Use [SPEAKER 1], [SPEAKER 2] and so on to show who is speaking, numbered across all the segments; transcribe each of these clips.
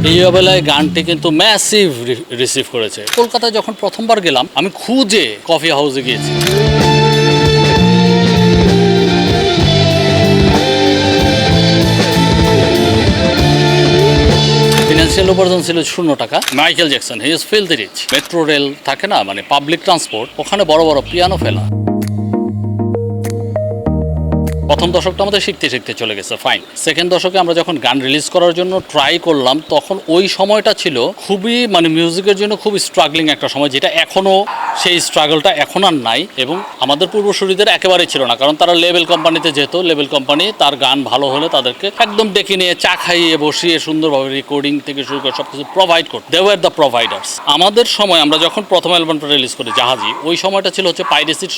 [SPEAKER 1] এই অবেলায় গানটি কিন্তু ম্যাসিভ রিসিভ করেছে। কলকাতায় যখন প্রথমবার গেলাম আমি খুঁজে কফি হাউসে গিয়েছি। ফিনান্সিয়াল উপার্জন ছিল 0 টাকা। Michael Jackson, he is filthy rich. Metro rail থাকে না, মানে পাবলিক ট্রান্সপোর্ট, ওখানে বড় বড় পিয়ানো ফেলা। প্রথম দশকটা আমাদের শিখতে শিখতে চলে গেছে, ফাইন। সেকেন্ড দশকে আমরা যখন গান রিলিজ করার জন্য ট্রাই করলাম, তখন ওই সময়টা ছিল খুবই, মানে মিউজিকের জন্য খুব স্ট্রাগলিং একটা সময়, যেটা এখনও সেই স্ট্রাগলটা এখন আর নাই। এবং আমাদের পূর্বসূরীদের একেবারেই ছিল না, কারণ তারা লেবেল কোম্পানিতে যেত। লেবেল কোম্পানি তার গান ভালো হলে তাদেরকে একদম ডেকে নিয়ে চা খাইয়ে বসিয়ে সুন্দরভাবে রেকর্ডিং থেকে শুরু করে সব কিছু প্রোভাইড করত। They were the providers. আমাদের সময় আমরা যখন প্রথম অ্যালবামটা রিলিজ করি জাহাজি, ওই সময়টা ছিল হচ্ছে পাইরেসির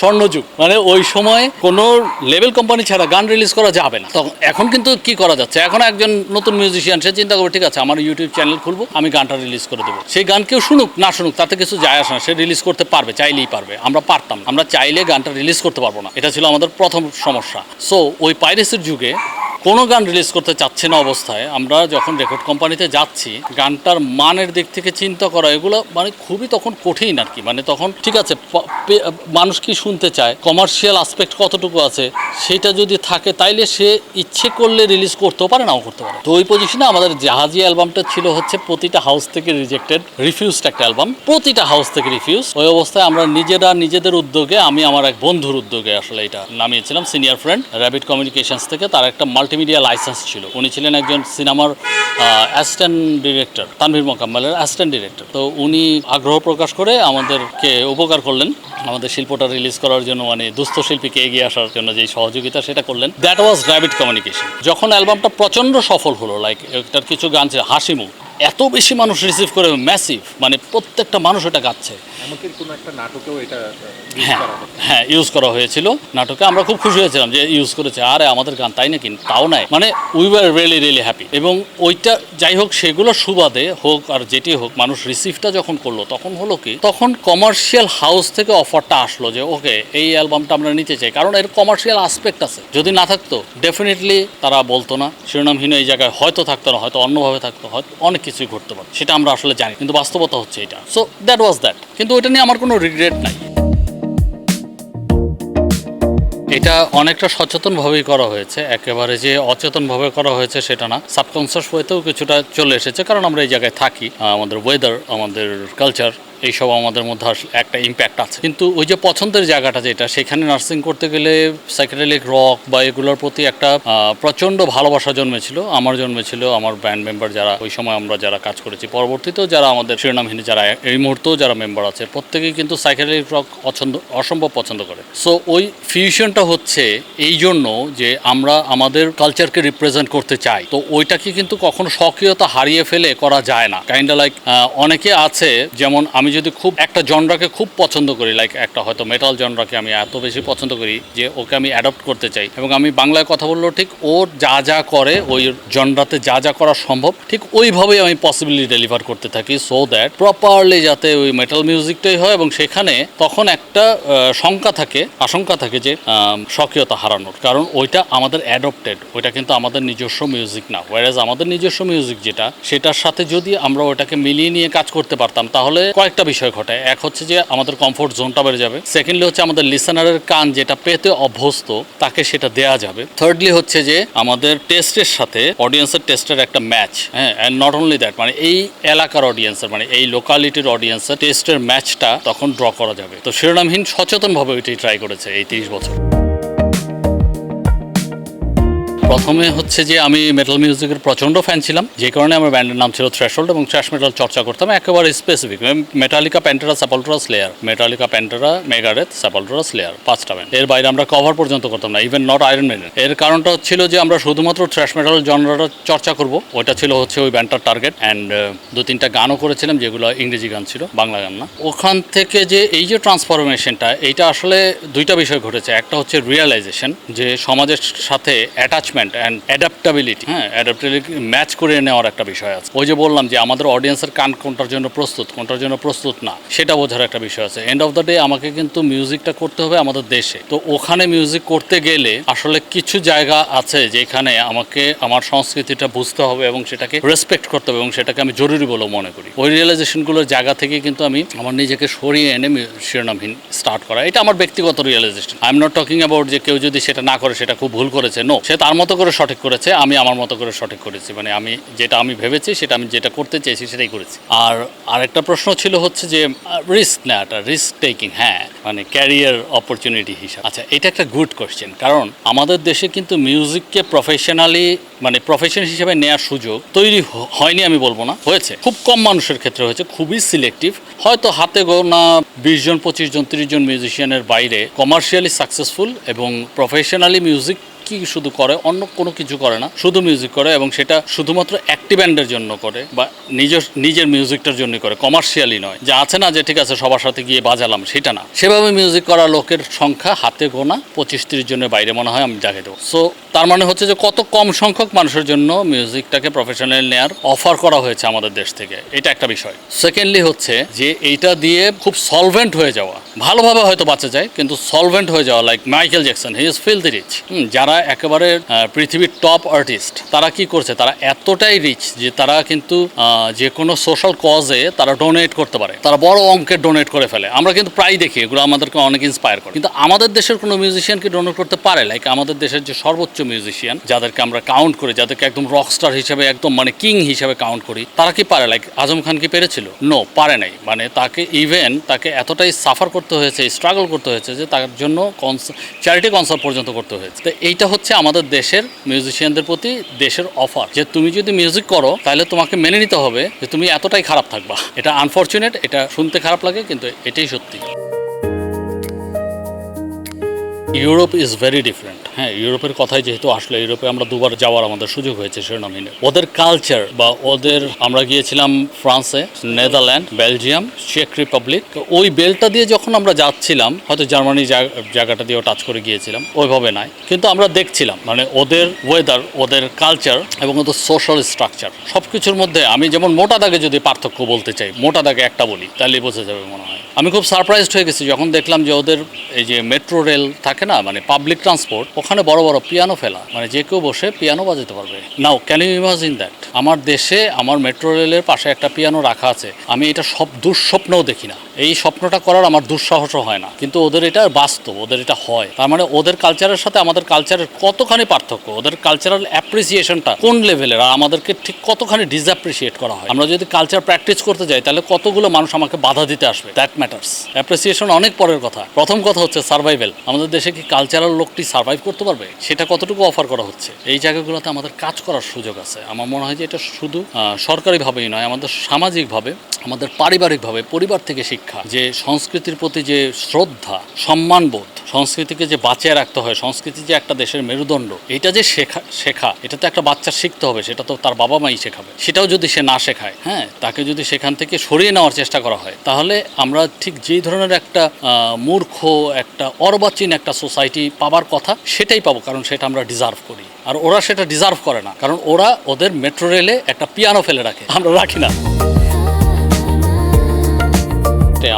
[SPEAKER 1] স্বর্ণযুগ। মানে ওই সময় কোনো লেবেল কোম্পানি ছাড়া গান রিলিজ করা যাবে না। তখন এখন কিন্তু কি করা যাচ্ছে, এখন একজন নতুন মিউজিশিয়ান সে চিন্তা করবে ঠিক আছে আমার ইউটিউব চ্যানেল খুলবো, আমি গানটা রিলিজ করে দেবো। সেই গান কেউ শুনুক না শুনুক তাতে কিছু যায় আসে না, সে রিলিজ করতে পারবে, চাইলেই পারবে। আমরা পারতাম, আমরা চাইলে গানটা রিলিজ করতে পারবো না, এটা ছিল আমাদের প্রথম সমস্যা। সো ওই পাইরেসির যুগে কোনো গান রিলিজ করতে চাচ্ছে না অবস্থায় আমরা যখন রেকর্ড কোম্পানিতে যাচ্ছি, গানটার মানের দিক থেকে চিন্তা করা এগুলো মানে খুবই তখন কঠিন আর কি। মানে তখন ঠিক আছে মানুষ কি শুনতে চায়, কমার্শিয়াল আসপেক্ট কতটুকু আছে, সেটা যদি থাকে তাইলে সে ইচ্ছে করলে রিলিজ করতেও পারে, নাও করতে পারে। তো ওই পজিশনে আমাদের জাহাজি অ্যালবামটা ছিল হচ্ছে প্রতিটা হাউস থেকে রিজেক্টেড, রিফিউজড একটা অ্যালবাম, প্রতিটা হাউস থেকে রিফিউজ। ওই অবস্থায় আমরা নিজেদের উদ্যোগে, আমি আমার এক বন্ধুর উদ্যোগে আসলে এটা নামিয়েছিলাম, সিনিয়র ফ্রেন্ড র্যাবিট কমিউনিকেশনস থেকে। তার একটা মাল্টিমিডিয়া লাইসেন্স ছিল, উনি ছিলেন একজন সিনেমার অ্যাসিস্ট্যান্ট ডিরেক্টর, তানভীর মোকাম্মেলের অ্যাসিস্ট্যান্ট ডিরেক্টর। তো উনি আগ্রহ প্রকাশ করে আমাদেরকে উপকার করলেন, আমাদের শিল্পটা রিলিজ করার জন্য, মানে দুস্থ শিল্পীকে এগিয়ে আসার জন্য যে সহযোগিতা সেটা করলেন। That was rabbit communication. যখন অ্যালবামটা প্রচণ্ড সফল হলো, লাইক এটার কিছু গান ছিল হাসিমুখ, এত বেশি মানুষ রিসিভ করে, ম্যাসিভ, মানে প্রত্যেকটা মানুষ এটা গাচ্ছে।
[SPEAKER 2] কোনো একটা নাটকেও এটা
[SPEAKER 1] হ্যাঁ ইউজ করা হয়েছিল নাটকে। আমরা খুব খুশি হয়েছিলাম যে ইউজ করেছে, আরে আমাদের গান, তাই নাকি? তাও নাই, মানে উই ওয়ার রিয়েলি হ্যাপি। এবং ওইটা যাই হোক, সেগুলো সুবাদে হোক আর যেটি হোক, মানুষ রিসিভটা যখন করলো তখন হলো কি, তখন কমার্শিয়াল হাউস থেকে অফারটা আসলো যে ওকে এই অ্যালবামটা আমরা নিতে চাই, কারণ এর কমার্শিয়াল আসপেক্ট আছে। যদি না থাকতো ডেফিনেটলি তারা বলতো না, শিরোনামহীন এই জায়গায় হয়তো থাকতো না, হয়তো অন্যভাবে থাকতো, হয়তো অনেক কিছুই ঘটতে পারে, সেটা আমরা আসলে জানি, কিন্তু বাস্তবতা হচ্ছে এটা। So that was that. কিন্তু ওইটা নিয়ে আমার কোনো রিগ্রেট নাই। এটা অনেকটা সচেতনভাবেই করা হয়েছে, একেবারে যে অচেতনভাবে করা হয়েছে সেটা না। সাবকনসিয়াস ওয়েতেও কিছুটা চলে এসেছে, কারণ আমরা এই জায়গায় থাকি, আমাদের ওয়েদার, আমাদের কালচার, এইসব আমাদের মধ্যে একটা ইম্প্যাক্ট আছে। কিন্তু ওই যে পছন্দের জায়গাটা যেটা, সেখানে নার্সিং করতে গেলে সাইকেডেলিক রক বা এগুলোর প্রতি একটা প্রচণ্ড ভালোবাসা জন্মেছিল, আমার জন্মেছিল, আমার ব্যান্ড মেম্বার যারা ওই সময় আমরা যারা কাজ করেছি, পরবর্তীতেও যারা আমাদের শিরোনামহীন যারা এই মুহূর্তেও যারা মেম্বার আছে, প্রত্যেকেই কিন্তু সাইকেডেলিক রক অসম্ভব পছন্দ করে। সো ওই ফিউশনটা হচ্ছে এই জন্য যে আমরা আমাদের কালচারকে রিপ্রেজেন্ট করতে চাই। তো ওইটাকে কিন্তু কখনো স্বকীয়তা হারিয়ে ফেলে করা যায় না। কাইন্ডা লাইক অনেকে আছে, যেমন আমি যদি খুব একটা জনরাকে খুব পছন্দ করি, লাইক একটা হয়তো মেটাল জনরাকে আমি এত বেশি পছন্দ করি যে ওকে আমি অ্যাডপ্ট করতে চাই, এবং আমি বাংলায় কথা বললেও ঠিক ও যা যা করে ওই জনরাতে যা যা করা সম্ভব ঠিক ওইভাবেই আমি পসিবলি ডেলিভার করতে থাকি, সো দ্যাট প্রপারলি যাতে ওই মেটাল মিউজিকটাই হয়। এবং সেখানে তখন একটা আশঙ্কা থাকে যে স্বকীয়তা হারানোর, কারণ ওইটা আমাদের অ্যাডপ্টেড, ওইটা কিন্তু আমাদের নিজস্ব মিউজিক না। ওয়ারেজ আমাদের নিজস্ব মিউজিক যেটা, সেটার সাথে যদি আমরা ওটাকে মিলিয়ে নিয়ে কাজ করতে পারতাম, তাহলে কয়েকটা বিষয় ঘটে। এক হচ্ছে যে আমাদের কমফোর্ট জোনটা বেড়ে যাবে, সেকেন্ডলি হচ্ছে আমাদের লিসেনারের কান যেটা পেতে অভ্যস্ত তাকে সেটা দেয়া যাবে, থার্ডলি হচ্ছে যে আমাদের টেস্টের সাথে অডিয়েন্সের টেস্টের একটা ম্যাচ, হ্যাঁ, অ্যান্ড নট অনলি দ্যাট, মানে এই এলাকার অডিয়েন্সের, মানে এই লোকালিটির অডিয়েন্সের টেস্টের ম্যাচটা তখন ড্র করা যাবে। তো শিরোনামহীন সচেতনভাবে ওইটাই ট্রাই করেছে এই 30 বছর। প্রথমে হচ্ছে যে আমি মেটাল মিউজিকের প্রচণ্ড ফ্যান ছিলাম, যে কারণে আমার ব্যান্ডের নাম ছিল থ্রেশহোল্ড, এবং থ্র্যাশ মেটাল চর্চা করতাম একেবারে specific. Metallica, Pantera, Sepultura, Slayer, Metallica, Pantera, Megadeth, Sepultura, Slayer, 5টা ব্যান্ড। এর বাইরে আমরা কভার পর্যন্ত করতাম না, ইভেন নট আয়রন মেডেন। এর কারণটা হচ্ছিল যে আমরা শুধুমাত্র থ্র্যাশ মেটাল জনরাটা চর্চা করব, ওইটা ছিল হচ্ছে ওই ব্যান্ডটার টার্গেট। অ্যান্ড 2-3টা গানও করেছিলাম যেগুলো ইংরেজি গান ছিল, বাংলা গান না। ওখান থেকে যে এই যে ট্রান্সফরমেশনটা, এইটা আসলে দুইটা বিষয় ঘটেছে। একটা হচ্ছে রিয়েলাইজেশন যে সমাজের সাথে অ্যাটাচমেন্ট, ইম্পর্ট্যান্ট অ্যান্ড অ্যাডাপ্টাবিলিটি, হ্যাঁ অ্যাডাপ্টাবিলিটি ম্যাচ করে নেওয়ার একটা বিষয় আছে। ওই যে বললাম যে আমাদের অডিয়েন্সের কান কোনটার জন্য প্রস্তুত, কোনটার জন্য প্রস্তুত না, সেটা বোঝার একটা বিষয় আছে। এন্ড অফ দ্য ডে আমাকে কিন্তু মিউজিকটা করতে হবে আমাদের দেশে, তো ওখানে মিউজিক করতে গেলে আসলে কিছু জায়গা আছে যেখানে আমাকে আমার সংস্কৃতিটা বুঝতে হবে এবং সেটাকে রেসপেক্ট করতে হবে এবং সেটাকে আমি জরুরি বলেও মনে করি। ওই রিয়েলাইজেশনগুলোর জায়গা থেকে কিন্তু আমি আমার নিজেকে সরিয়ে এনে শিরোনামহীন স্টার্ট করা, এটা আমার ব্যক্তিগত realisation. I am not talking about যে কেউ যদি সেটা না করে সেটা খুব ভুল করেছে, নো, সে তার মতো করে সঠিক করেছে, আমি আমার মতো করে সঠিক করেছি। মানে আমি যেটা আমি ভেবেছি সেটা আমি যেটা করতে চেয়েছি সেটাই করেছি। আর আরেকটা প্রশ্ন ছিল হচ্ছে যে রিস্ক নেওয়াটা, রিস্ক টেকিং, হ্যাঁ মানে ক্যারিয়ার অপরচুনিটি হিসাবে। আচ্ছা, এটা একটা গুড কোয়েশ্চেন, কারণ আমাদের দেশে কিন্তু মিউজিককে প্রফেশনালি মানে প্রফেশন হিসেবে নেওয়ার সুযোগ তৈরি হয়নি, আমি বলবো না, হয়েছে খুব কম মানুষের ক্ষেত্রে হয়েছে, খুবই সিলেক্টিভ। হয়তো হাতে গোনা 20 জন 25 জন 30 জন মিউজিশিয়ানের বাইরে কমার্শিয়ালি সাকসেসফুল এবং প্রফেশনালি মিউজিক কি শুধু করে, অন্য কোনো কিছু করে না, শুধু মিউজিক করে এবং সেটা শুধুমাত্র একটি ব্যান্ডের জন্য করে বা নিজের মিউজিকটার জন্য করে, কমার্শিয়ালি নয়। যে আছে না যে ঠিক আছে সবার সাথে গিয়ে বাজালাম, সেটা না। সেভাবে মিউজিক করা লোকের সংখ্যা হাতে গোনা 25-30 জনের বাইরে মনে হয় আমি দেখে দেবো। সো তার মানে হচ্ছে যে কত কম সংখ্যক মানুষের জন্য মিউজিকটাকে প্রফেশনাল নেওয়ার অফার করা হয়েছে আমাদের দেশ থেকে, এটা একটা বিষয়। সেকেন্ডলি হচ্ছে যে এইটা দিয়ে খুব সলভেন্ট হয়ে যাওয়া, ভালোভাবে হয়তো বাঁচা যায় কিন্তু সলভেন্ট হয়ে যাওয়া, like Michael Jackson, he is filthy rich. যারা একেবারে পৃথিবীর টপ আর্টিস্ট, তারা কি করছে, তারা এতটাই রিচ যে তারা কিন্তু যে কোনো সোশ্যাল কজে তারা ডোনেট করতে পারে, তারা বড় অঙ্কের ডোনেট করে ফেলে। আমরা কিন্তু প্রায় দেখি, এগুলো আমাদেরকে অনেক ইন্সপায়ার করে। কিন্তু আমাদের দেশের কোনো মিউজিশিয়ান কি ডোনেট করতে পারে? লাইক আমাদের দেশের যে সর্বোচ্চ মিউজিশিয়ান যাদেরকে আমরা কাউন্ট করি, যাদেরকে একদম রকস্টার হিসেবে একদম মানে কিং হিসেবে কাউন্ট করি, তারা কি পারে? লাইক আজম খান কি পেরেছিল? নো, পারে নাই। মানে তাকে এতটাই সাফার করতে হয়েছে, স্ট্রাগল করতে হয়েছে যে তার জন্য চ্যারিটি কনসার্ট পর্যন্ত করতে হয়েছে। তো এইটা হচ্ছে আমাদের দেশের মিউজিশিয়ানদের প্রতি দেশের অফার, যে তুমি যদি মিউজিক করো তাহলে তোমাকে মেনে নিতে হবে যে তুমি এতটাই খারাপ থাকবা। এটা আনফর্চুনেট, এটা শুনতে খারাপ লাগে কিন্তু এটাই সত্যি। Europe is very different. হ্যাঁ, ইউরোপের কথাই যেহেতু আসলে, ইউরোপে আমরা দুবার যাওয়ার আমাদের সুযোগ হয়েছে শিরোনামহীনে। ওদের কালচার বা ওদের, আমরা গিয়েছিলাম ফ্রান্সে, নেদারল্যান্ড, বেলজিয়াম, চেক রিপাবলিক। তো ওই বেলটা দিয়ে যখন আমরা যাচ্ছিলাম, হয়তো জার্মানি জায়গাটা দিয়েও টাচ করে গিয়েছিলাম, ওইভাবে নাই, কিন্তু আমরা দেখছিলাম মানে ওদের ওয়েদার, ওদের কালচার এবং ওদের সোশ্যাল স্ট্রাকচার সব কিছুর মধ্যে আমি যেমন মোটা দাগে যদি পার্থক্য বলতে চাই, মোটা দাগে একটা বলি তাহলে বোঝা যাবে মনে হয়। আমি খুব সারপ্রাইজড হয়ে গেছি যখন দেখলাম যে ওদের এই যে মেট্রো রেল থাকে না, মানে পাবলিক ট্রান্সপোর্ট, ওখানে বড় বড় পিয়ানো ফেলা, মানে যে কেউ বসে পিয়ানো বাজাতে পারবে। Now can you imagine that? আমার দেশে আমার মেট্রো রেলের পাশে একটা পিয়ানো রাখা আছে, আমি এটা সব দুঃস্বপ্নও দেখি না, এই স্বপ্নটা করার আমার দুঃসাহসও হয় না, কিন্তু ওদের এটা বাস্তব, ওদের এটা হয়। তার মানে ওদের কালচারের সাথে আমাদের কালচারের কতখানি পার্থক্য, ওদের কালচারাল অ্যাপ্রিসিয়েশনটা কোন লেভেলের, আর আমাদেরকে ঠিক কতখানি ডিসঅ্যাপ্রিসিয়েট করা হয়। আমরা যদি কালচার প্র্যাকটিস করতে যাই তাহলে কতগুলো মানুষ আমাকে বাধা দিতে আসবে, দ্যাট ম্যাটার্স। অ্যাপ্রিসিয়েশন অনেক পরের কথা, প্রথম কথা হচ্ছে সার্ভাইভেল। আমাদের দেশে কি কালচারাল লোকটি সার্ভাইভ করতে পারবে, সেটা কতটুকু অফার করা হচ্ছে, এই জায়গাগুলোতে আমাদের কাজ করার সুযোগ আছে। আমার মনে হয় যে এটা শুধু সরকারিভাবেই নয়, আমাদের সামাজিকভাবে, আমাদের পারিবারিকভাবে, পরিবার থেকে শিক্ষা, যে সংস্কৃতির প্রতি যে শ্রদ্ধা, সম্মানবোধ, সংস্কৃতিকে যে বাঁচিয়ে রাখতে হয়, সংস্কৃতি যে একটা দেশের মেরুদণ্ড, এটা যে শেখা এটা তো একটা বাচ্চা শিখতে হবে, সেটা তো তার বাবা মাই শেখাবে। সেটাও যদি সে না শেখায়, হ্যাঁ, তাকে যদি সেখান থেকে সরিয়ে নেওয়ার চেষ্টা করা হয়, তাহলে আমরা ঠিক যেই ধরনের একটা মূর্খ, একটা অর্বাচীন একটা সোসাইটি পাবার কথা সেটাই পাবো, কারণ সেটা আমরা ডিজার্ভ করি। আর ওরা সেটা ডিজার্ভ করে না, কারণ ওরা ওদের মেট্রো রেলে একটা পিয়ানো ফেলে রাখে, আমরা রাখি না।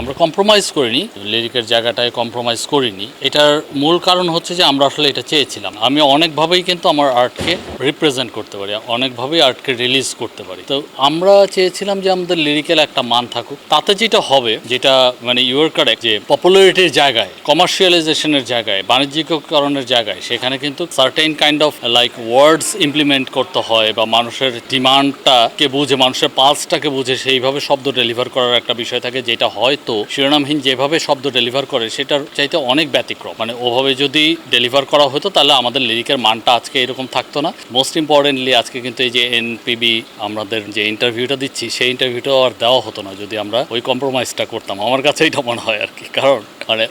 [SPEAKER 1] আমরা কম্প্রোমাইজ করিনি, লিরিকের জায়গাটায় কম্প্রোমাইজ করিনি। এটার মূল কারণ হচ্ছে যে আমরা আসলে এটা চেয়েছিলাম। আমি অনেকভাবেই কিন্তু আমার আর্টকে রিপ্রেজেন্ট করতে পারি, অনেকভাবেই আর্টকে রিলিজ করতে পারি। তো আমরা চেয়েছিলাম যে আমাদের লিরিক্যাল একটা মান থাকুক। তাতে যেটা হবে, যেটা মানে ইউর কারেক্ট, যে পপুলারিটির জায়গায়, কমার্শিয়ালাইজেশনের জায়গায়, বাণিজ্যিকরণের জায়গায়, সেখানে কিন্তু certain kind of like words implement করতে হয়, বা মানুষের ডিমান্ডটাকে বুঝে, মানুষের পালসটাকে বুঝে সেইভাবে শব্দ ডেলিভার করার একটা বিষয় থাকে, যেটা হয়তো শিরোনামহীন যেভাবে শব্দ ডেলিভার করে সেটার চাইতে অনেক ব্যতিক্রম। মানে ওভাবে যদি ডেলিভার করা হতো তাহলে আমাদের লিরিকের মানটা আজকে এরকম থাকতো না। মোস্ট ইম্পর্টেন্টলি আজকে কিন্তু এই যে এনপিবি আমাদের যে ইন্টারভিউটা দিচ্ছি, সেই ইন্টারভিউটাও আর দেওয়া হতো না যদি আমরা ওই কম্প্রোমাইজটা করতাম। আমার কাছে এটা মনে হয় আর কি, কারণ মানে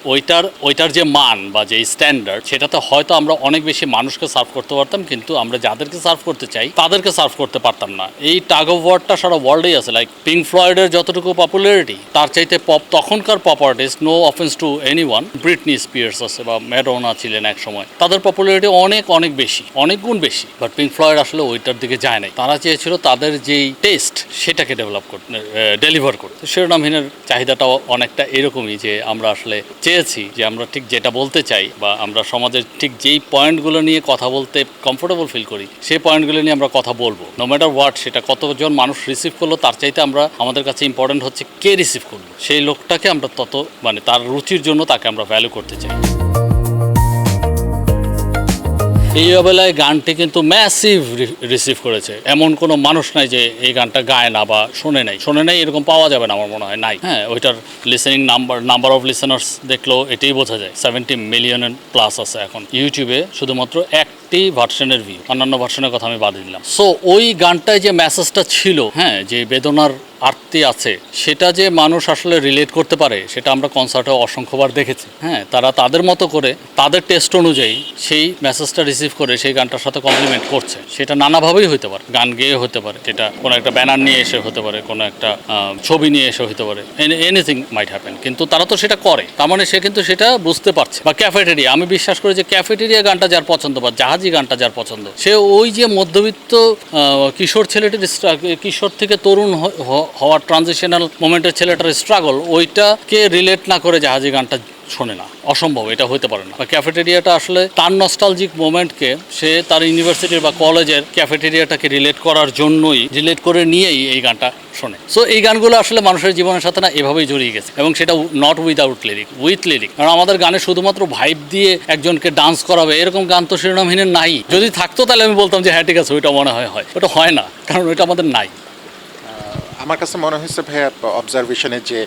[SPEAKER 1] ওইটার যে মান বা যে স্ট্যান্ডার্ড, সেটাতে হয়তো আমরা অনেক বেশি মানুষকে সার্ভ করতে পারতাম, কিন্তু আমরা যাদেরকে সার্ভ করতে চাই তাদেরকে সার্ভ করতে পারতাম না। এই টাগ অফ ওয়ারটা সারা ওয়ার্ল্ডেই আছে। লাইক পিঙ্ক ফ্লয়েডের যতটুকু পপুলারিটি, তার চাইতে তখনকার pop artist, no offence to anyone, Britney Spears আছে বা ম্যাডোনা ছিলেন এক সময়, তাদের পপুলারিটি অনেক অনেক বেশি, অনেক গুণ বেশি। বাট পিঙ্ক ফ্লয়েড আসলে ওইটার দিকে যায় নাই। তারা চেয়েছিল তাদের যেই টেস্ট সেটাকে ডেলিভার করতে। শিরোনামহীনের চাহিদাটাও অনেকটা এরকমই, যে আমরা আসলে চেয়েছি যে আমরা ঠিক যেটা বলতে চাই বা আমরা সমাজের ঠিক যেই পয়েন্টগুলো নিয়ে কথা বলতে কমফোর্টেবল ফিল করি, সেই পয়েন্টগুলো নিয়ে আমরা কথা বলবো। নো ম্যাটার হোয়াট, সেটা কতজন মানুষ রিসিভ করলো তার চাইতে আমাদের কাছে ইম্পর্টেন্ট হচ্ছে কে রিসিভ করলো। সেই লোকটাকে আমরা তার রুচির জন্য তাকে আমরা ভ্যালু করতে চাই। এই অবেলায় গানটি কিন্তু ম্যাসিভ রিসিভ করেছে। এমন কোনো মানুষ নাই যে এই গানটা গায় না বা শোনে নাই, এরকম পাওয়া যাবে না, আমার মনে হয় নাই। হ্যাঁ, ওইটার লিসেনিং নাম্বার অফ লিসেনার্স দেখলেও এটাই বোঝা যায়। 70 মিলিয়ন প্লাস আছে এখন ইউটিউবে শুধুমাত্র একটি ভার্সনের ভিউ, অন্যান্য ভার্সনের কথা আমি বাদ দিলাম। সো ওই গানটায় যে মেসেজটা ছিল, হ্যাঁ, যে বেদনার আরতি আছে, সেটা যে মানুষ আসলে রিলেট করতে পারে, সেটা আমরা কনসার্টে অসংখ্যবার দেখেছি। হ্যাঁ, তারা তাদের মতো করে তাদের টেস্ট অনুযায়ী সেই মেসেজটা রিসিভ করে সেই গানটার সাথে কমপ্লিমেন্ট করছে। সেটা নানাভাবেই হতে পারে, গান গেয়ে হতে পারে, সেটা কোনো একটা ব্যানার নিয়ে এসে হতে পারে, কোনো একটা ছবি নিয়ে এসে হতে পারে, এনিথিং মাইট হ্যাপেন। কিন্তু তারা তো সেটা করে, তার মানে সে কিন্তু সেটা বুঝতে পারছে। বা ক্যাফেটেরিয়া, আমি বিশ্বাস করি যে ক্যাফেটেরিয়া গানটা যার পছন্দ বা জাহাজি গানটা যার পছন্দ, সে ওই যে মধ্যবিত্ত কিশোর ছেলেটির কিশোর থেকে তরুণ হওয়ার ট্রানজিশনাল মোমেন্টের ছেলেটার স্ট্রাগল, ওইটাকে রিলেট না করে জাহাজি গানটা শোনে না, অসম্ভব, এটা হতে পারে না। বা ক্যাফেটেরিয়াটা আসলে তার নস্টালজিক মোমেন্টকে সে তার ইউনিভার্সিটির বা কলেজের ক্যাফেটেরিয়াটাকে রিলেট করে নিয়েই এই গানটা শোনে। সো এই গানগুলো আসলে মানুষের জীবনের সাথে না এভাবেই জড়িয়ে গেছে, এবং সেটা নট উইথ লিরিক। কারণ আমাদের গানে শুধুমাত্র ভাইব দিয়ে একজনকে ডান্স করাবে এরকম গান তো শিরোনামহীনের নাই। যদি থাকতো তাহলে আমি বলতাম যে হ্যাঁ ঠিক আছে, ওইটা মনে হয়, ওটা হয় না, কারণ ওইটা আমাদের নাই।
[SPEAKER 3] আমার কাছে মনে হয়েছে ভাইয়া অবজারভেশনে যে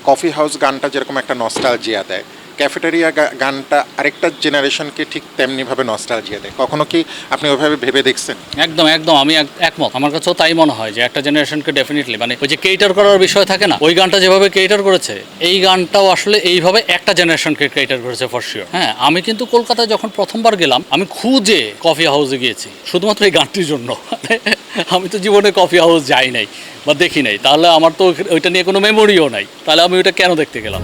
[SPEAKER 3] কফি হাউস গানটা যেরকম একটা নস্টালজিয়া দেয়, ক্যাফেটেরিয়া গানটা আরেকটা জেনারেশনকে ঠিক তেমনিভাবে নস্টালজিয়া দেয়। কখনো কি আপনি ওইভাবে ভেবে দেখছেন?
[SPEAKER 1] একদম আমি একমত। আমার কাছেও তাই মনে হয় যে একটা জেনারেশনকে ডেফিনেটলি, মানে ওই যে কেটার করার বিষয় থাকে না, ওই গানটা যেভাবে কেটার করেছে, এই গানটাও আসলে এইভাবে একটা জেনারেশনকে কেটার করেছে ফর শিওর। হ্যাঁ, আমি কিন্তু কলকাতায় যখন প্রথমবার গেলাম, আমি খুঁজে কফি হাউসে গিয়েছি শুধুমাত্র এই গানটির জন্য। আমি তো জীবনে কফি হাউস যাই নাই বা দেখি নাই, তাহলে আমার তো ওইটা নিয়ে কোনো মেমোরিও নাই, তাহলে আমি ওইটা কেন দেখতে গেলাম?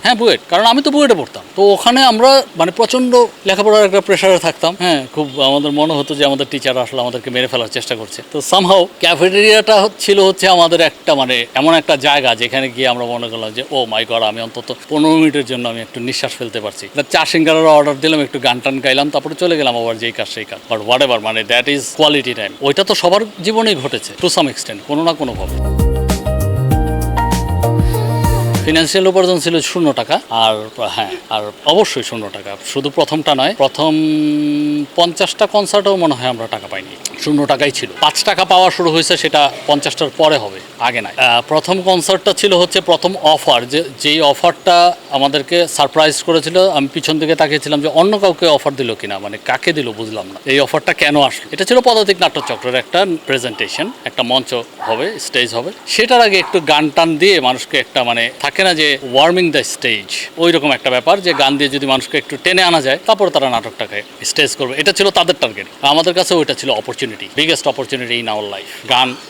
[SPEAKER 1] হ্যাঁ বুয়েট, কারণ আমি তো বুয়েটে পড়তাম। তো ওখানে আমরা মানে প্রচণ্ড লেখাপড়ার একটা প্রেশারে থাকতাম। হ্যাঁ, খুব আমাদের মনে হতো যে আমাদের টিচার আসলে আমাদেরকে মেরে ফেলার চেষ্টা করছে। তো সামহাও ক্যাফেটেরিয়াটা ছিল আমাদের একটা মানে এমন একটা জায়গা যেখানে গিয়ে আমরা মনে করলাম যে ও মাই গড, আমি অন্তত 15 মিনিটের জন্য আমি একটু নিঃশ্বাস ফেলতে পারছি। চা সিঙ্গারার অর্ডার দিলাম, একটু গান টান গাইলাম, তারপরে চলে গেলাম আবার যেই কাজ সেই কাজ। বাট হোয়াট এভার, মানে দ্যাট ইজ কোয়ালিটি টাইম। ওইটা তো সবার জীবনেই ঘটেছে টু সাম এক্সটেন্ট, কোনো না কোনোভাবে। ফিনান্সিয়াল উপার্জন ছিল 0 টাকা। আর হ্যাঁ, আর অবশ্যই 0 টাকা, শুধু প্রথমটা নয়, প্রথম 50টা কনসার্টেও মনে হয় আমরা টাকা পাইনি, 0 টাকাই ছিল। 5 টাকা পাওয়া শুরু হয়েছে, সেটা 50টার পরে হবে, আগে নাই। প্রথম কনসার্টটা ছিল প্রথম অফার, যেই অফারটা আমাদেরকে সারপ্রাইজ করেছিল। আমি পিছন দিকে তাকিয়েছিলাম যে অন্য কাউকে অফার দিল কিনা, মানে কাকে দিল বুঝলাম না। এই অফারটা কেন আসলো? এটা ছিল পদাতিক নাট্যচক্রের একটা প্রেজেন্টেশন, একটা মঞ্চ হবে, স্টেজ হবে। সেটার আগে একটু গান টান দিয়ে মানুষকে একটা মানে থাকে না যে ওয়ার্মিং দ্য স্টেজ, ওই রকম একটা ব্যাপার, যে গান দিয়ে যদি মানুষকে একটু টেনে আনা যায়, তারপর তারা নাটকটাকে স্টেজ করবে। এটা ছিল তাদের টার্গেট। আমাদের কাছে ওইটা ছিল opportunity, biggest opportunity in our life.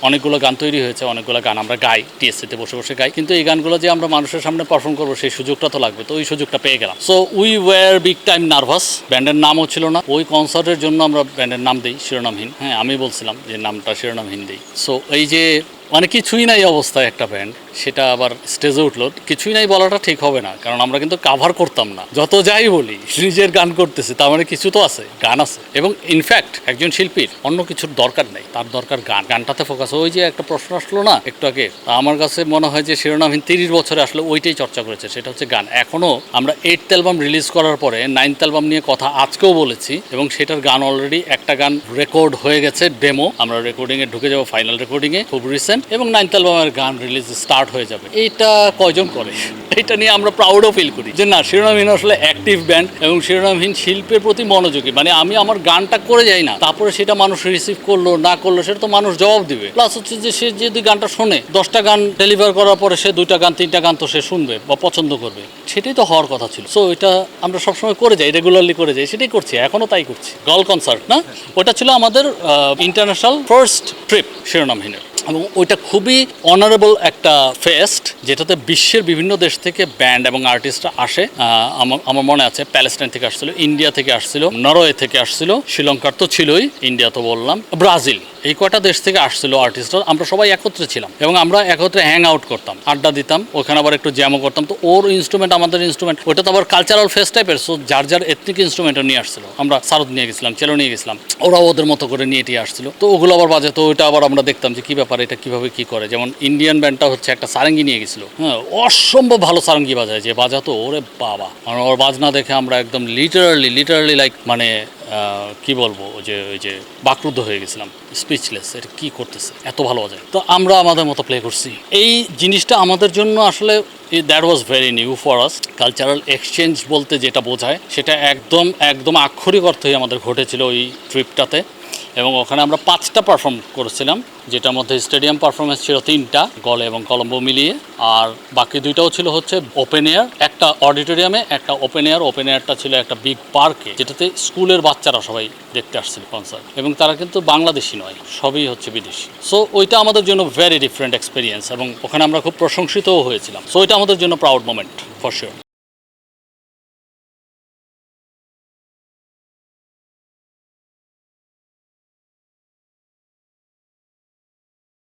[SPEAKER 1] অনেকগুলো গান তৈরি হয়েছে, অনেকগুলো গান আমরা গাই, টিএসসিতে বসে বসে গাই, কিন্তু এই গানগুলো যে আমরা মানুষের সামনে পারফর্ম করবো সেই সুযোগটা তো লাগবে। তো ওই সুযোগটা পেয়ে গেলাম। So we were big time nervous. ব্যান্ডের নামও ছিল না। ওই কনসার্টের জন্য আমরা ব্যান্ডের নাম দিই শিরোনামহীন। হ্যাঁ, আমি বলছিলাম যে নামটা শিরোনামহীন দিই। সো এই যে মানে কিছুই নাই অবস্থায় একটা ব্যান্ড, সেটা আবার স্টেজে উঠলো। কিছুই নাই বলাটা ঠিক হবে না, কারণ আমরা কিন্তু কাভার করতাম না। যত যাই বলি, নিজের গান করতেছি, তার মানে কিছু তো আছে, গান আছে। এবং ইনফ্যাক্ট একজন শিল্পীর অন্য কিছুর দরকার নেই, তার দরকার গানটাতে ফোকাস। ওই যে একটা প্রশ্ন আসলো না একটু আগে, আমার কাছে মনে হয় যে শিরোনামহীন 30 বছরে আসলে ওইটাই চর্চা করেছে, সেটা হচ্ছে গান। এখনও আমরা 8th অ্যালবাম রিলিজ করার পরে 9th অ্যালবাম নিয়ে কথা আজকেও বলেছি, এবং সেটার গান অলরেডি একটা গান রেকর্ড হয়ে গেছে, ডেমো। আমরা রেকর্ডিংয়ে ঢুকে যাবো, ফাইনাল রেকর্ডিংয়ে খুব রিসেন্ট। পাচ্ছেন এবং 9th অ্যালবামের গান রিলিজ স্টার্ট হয়ে যাবে। এইটা কয়জন করে? এটা নিয়ে আমরা প্রাউডও ফিল করি যে না, শিরোনামহীন আসলে অ্যাক্টিভ ব্যান্ড এবং শিরোনামহীন শিল্পের প্রতি মনোযোগী। মানে আমি আমার গানটা করে যাই না, তারপরে সেটা মানুষ রিসিভ করলো না করলো সেটা তো মানুষ জবাব দিবে। প্লাস হচ্ছে যে সে যদি গানটা শোনে, 10টা গান ডেলিভার করার পরে সে 2টা গান 3টা গান তো সে শুনবে বা পছন্দ করবে, সেটাই তো হওয়ার কথা ছিল। সো এটা আমরা সবসময় করে যাই, রেগুলারলি করে যাই, সেটাই করছি, এখনও তাই করছি। গল কনসার্ট না, ওটা ছিল আমাদের ইন্টারন্যাশনাল ফার্স্ট ট্রিপ শিরোনামহীনের, এবং ওইটা খুবই অনারেবল একটা ফেস্ট, যেটাতে বিশ্বের বিভিন্ন দেশ থেকে ব্যান্ড এবং আর্টিস্টরা আসে। আমার মনে আছে প্যালেস্টাইন থেকে আসছিল, ইন্ডিয়া থেকে আসছিল, নরওয়ে থেকে আসছিল, শ্রীলঙ্কার তো ছিলই, ইন্ডিয়া তো বললাম, ব্রাজিল, এই কয়টা দেশ থেকে আসছিল আর্টিস্টরা। আমরা সবাই একত্রে ছিলাম এবং আমরা একত্রে হ্যাং আউট করতাম, আড্ডা দিতাম, ওখানে আবার একটু জ্যামও করতাম। তো ওর ইনস্ট্রুমেন্ট আমাদের ইনস্ট্রুমেন্ট, ওইটা তো আবার কালচারাল ফেস্ট টাইপের, সো যার যার এথনিক ইনস্ট্রুমেন্টও নিয়ে আসছিল। আমরা সারদ নিয়ে গেছিলাম, চেলো নিয়ে গেছিলাম, ওরা ওদের মতো করে নিয়ে এটি আসছিল। তো ওগুলো আবার বাজাতো, ওইটা আবার আমরা দেখতাম যে কী ব্যাপার, এটা কীভাবে কী করে। যেমন ইন্ডিয়ান ব্যান্ডটা হচ্ছে একটা সারেঙ্গি নিয়ে গেছিল, হ্যাঁ, অসম্ভব ভালো সারেঙ্গি বাজায়, যে বাজাতো ওরে বাবা, মানে ওর বাজনা দেখে আমরা একদম লিটারালি লাইক মানে কি বলবো, ওই যে বাকরুদ্ধ হয়ে গেছিলাম, স্পিচলেস, এটা কী করতেছে, এত ভালো বাজায়। তো আমরা আমাদের মতো প্লে করছি। এই জিনিসটা আমাদের জন্য আসলে that was very new for us. Cultural exchange বলতে যেটা বোঝায় সেটা একদম আক্ষরিক অর্থই আমাদের ঘটেছিল ওই ট্রিপটাতে। এবং ওখানে আমরা 5টা পারফর্ম করেছিলাম, যেটার মধ্যে স্টেডিয়াম পারফরমেন্স ছিল 3টা, গলে এবং কলম্বো মিলিয়ে, আর বাকি 2টাও ছিল হচ্ছে ওপেন এয়ার, একটা অডিটোরিয়ামে, একটা ওপেন এয়ারটা ছিল একটা বিগ পার্কে, যেটাতে স্কুলের বাচ্চারা সবাই দেখতে আসছিল কনসার্ট, এবং তারা কিন্তু বাংলাদেশি নয়, সবই হচ্ছে বিদেশি। সো ওইটা আমাদের জন্য ভেরি ডিফারেন্ট এক্সপিরিয়েন্স, এবং ওখানে আমরা খুব প্রশংসিতও হয়েছিলাম। সো ওইটা আমাদের জন্য প্রাউড মোমেন্ট ফর শিওর।